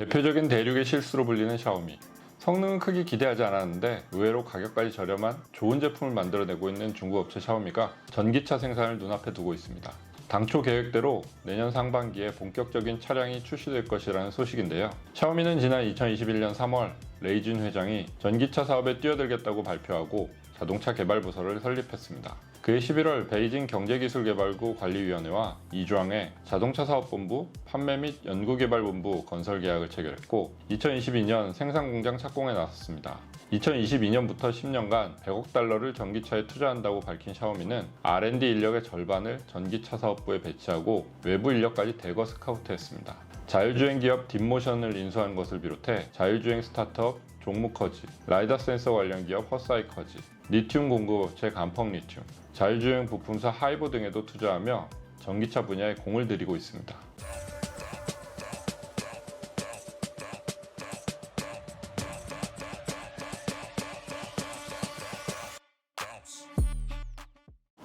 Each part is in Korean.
대표적인 대륙의 실수로 불리는 샤오미. 성능은 크게 기대하지 않았는데 의외로 가격까지 저렴한 좋은 제품을 만들어내고 있는 중국 업체 샤오미가 전기차 생산을 눈앞에 두고 있습니다. 당초 계획대로 내년 상반기에 본격적인 차량이 출시될 것이라는 소식인데요. 샤오미는 지난 2021년 3월 레이준 회장이 전기차 사업에 뛰어들겠다고 발표하고 자동차 개발 부서를 설립했습니다. 그해 11월 베이징 경제기술개발구 관리위원회와 이주항의 자동차 사업본부, 판매 및 연구개발본부 건설 계약을 체결했고 2022년 생산공장 착공에 나섰습니다. 2022년부터 10년간 100억 달러를 전기차에 투자한다고 밝힌 샤오미는 R&D 인력의 절반을 전기차 사업부에 배치하고 외부 인력까지 대거 스카우트했습니다. 자율주행 기업 딥모션을 인수한 것을 비롯해 자율주행 스타트업 종무커지, 라이더 센서 관련 기업 허사이커지, 리튬 공급업체 간펑리튬, 자율주행 부품사 하이보 등에도 투자하며 전기차 분야에 공을 들이고 있습니다.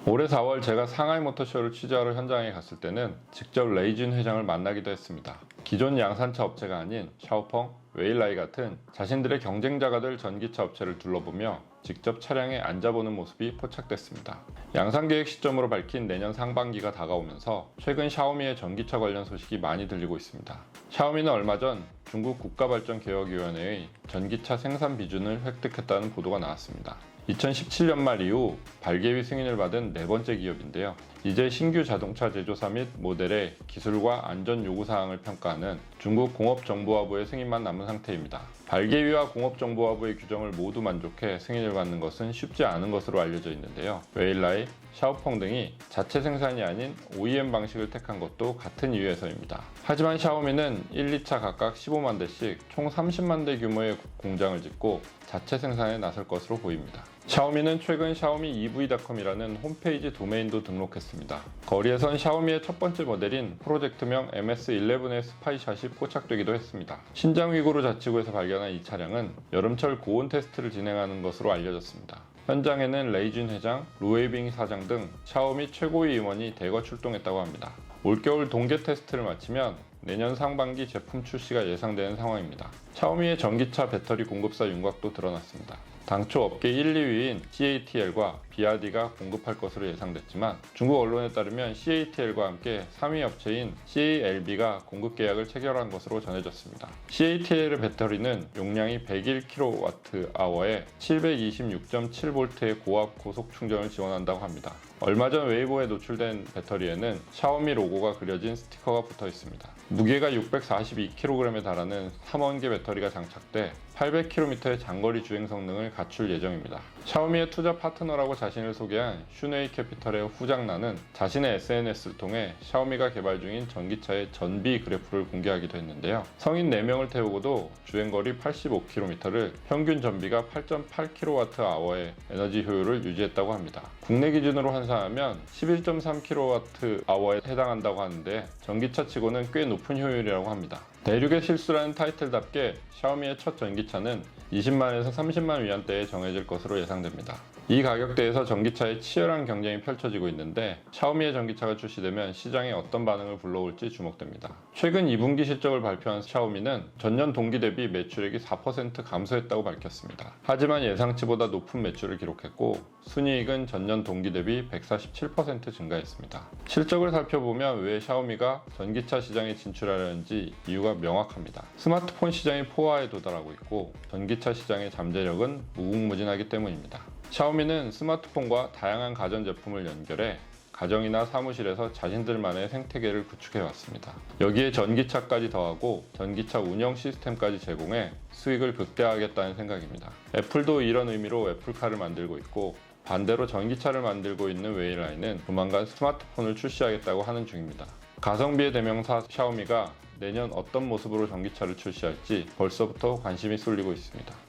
올해 4월 제가 상하이 모터쇼를 취재하러 현장에 갔을 때는 직접 레이준 회장을 만나기도 했습니다. 기존 양산차 업체가 아닌 샤오펑, 웨일라이 같은 자신들의 경쟁자가 될 전기차 업체를 둘러보며 직접 차량에 앉아보는 모습이 포착됐습니다. 양산 계획 시점으로 밝힌 내년 상반기가 다가오면서 최근 샤오미의 전기차 관련 소식이 많이 들리고 있습니다. 샤오미는 얼마 전 중국 국가발전개혁위원회의 전기차 생산 비준을 획득했다는 보도가 나왔습니다. 2017년 말 이후 발개위 승인을 받은 네 번째 기업인데요. 이제 신규 자동차 제조사 및 모델의 기술과 안전 요구사항을 평가하는 중국 공업정보화부의 승인만 남은 상태입니다. 발개위와 공업정보화부의 규정을 모두 만족해 승인을 받는 것은 쉽지 않은 것으로 알려져 있는데요. 웨일라이, 샤오펑 등이 자체 생산이 아닌 OEM 방식을 택한 것도 같은 이유에서입니다. 하지만 샤오미는 1, 2차 각각 15만 대씩 총 30만 대 규모의 공장을 짓고 자체 생산에 나설 것으로 보입니다. 샤오미는 최근 샤오미 EV.com이라는 홈페이지 도메인도 등록했습니다. 거리에선 샤오미의 첫 번째 모델인 프로젝트명 MS11의 스파이샷이 포착되기도 했습니다. 신장 위구르 자치구에서 발견한 이 차량은 여름철 고온 테스트를 진행하는 것으로 알려졌습니다. 현장에는 레이준 회장, 루웨이빙 사장 등 샤오미 최고위 임원이 대거 출동했다고 합니다. 올겨울 동계 테스트를 마치면 내년 상반기 제품 출시가 예상되는 상황입니다. 샤오미의 전기차 배터리 공급사 윤곽도 드러났습니다. 당초 업계 1, 2위인 CATL과 BYD가 공급할 것으로 예상됐지만 중국 언론에 따르면 CATL과 함께 3위 업체인 CALB가 공급 계약을 체결한 것으로 전해졌습니다. CATL의 배터리는 용량이 101kWh에 726.7V의 고압 고속 충전을 지원한다고 합니다. 얼마 전 웨이보에 노출된 배터리에는 샤오미 로고가 그려진 스티커가 붙어 있습니다. 무게가 642kg에 달하는 3원계 배터리가 장착돼 800km의 장거리 주행 성능을 갖출 예정입니다. 샤오미의 투자 파트너라고 자신을 소개한 슈네이 캐피털의 후장나는 자신의 SNS를 통해 샤오미가 개발 중인 전기차의 전비 그래프를 공개하기도 했는데요. 성인 4명을 태우고도 주행거리 85km를 평균 전비가 8.8kWh의 에너지 효율을 유지했다고 합니다. 국내 기준으로 환산하면 11.3kWh에 해당한다고 하는데 전기차 치고는 꽤 높은 효율이라고 합니다. 대륙의 실수라는 타이틀답게 샤오미의 첫 전기차는 20만에서 30만 위안대에 정해질 것으로 예상됩니다. 이 가격대에서 전기차의 치열한 경쟁이 펼쳐지고 있는데 샤오미의 전기차가 출시되면 시장에 어떤 반응을 불러올지 주목됩니다. 최근 2분기 실적을 발표한 샤오미는 전년 동기 대비 매출액이 4% 감소했다고 밝혔습니다. 하지만 예상치보다 높은 매출을 기록했고 순이익은 전년 동기 대비 147% 증가했습니다. 실적을 살펴보면 왜 샤오미가 전기차 시장에 진출하려는지 이유가 명확합니다. 스마트폰 시장이 포화에 도달하고 있고 전기차 시장의 잠재력은 무궁무진하기 때문입니다. 샤오미는 스마트폰과 다양한 가전제품을 연결해 가정이나 사무실에서 자신들만의 생태계를 구축해왔습니다. 여기에 전기차까지 더하고 전기차 운영 시스템까지 제공해 수익을 극대화하겠다는 생각입니다. 애플도 이런 의미로 애플카를 만들고 있고 반대로 전기차를 만들고 있는 웨일라이는 조만간 스마트폰을 출시하겠다고 하는 중입니다. 가성비의 대명사 샤오미가 내년 어떤 모습으로 전기차를 출시할지 벌써부터 관심이 쏠리고 있습니다.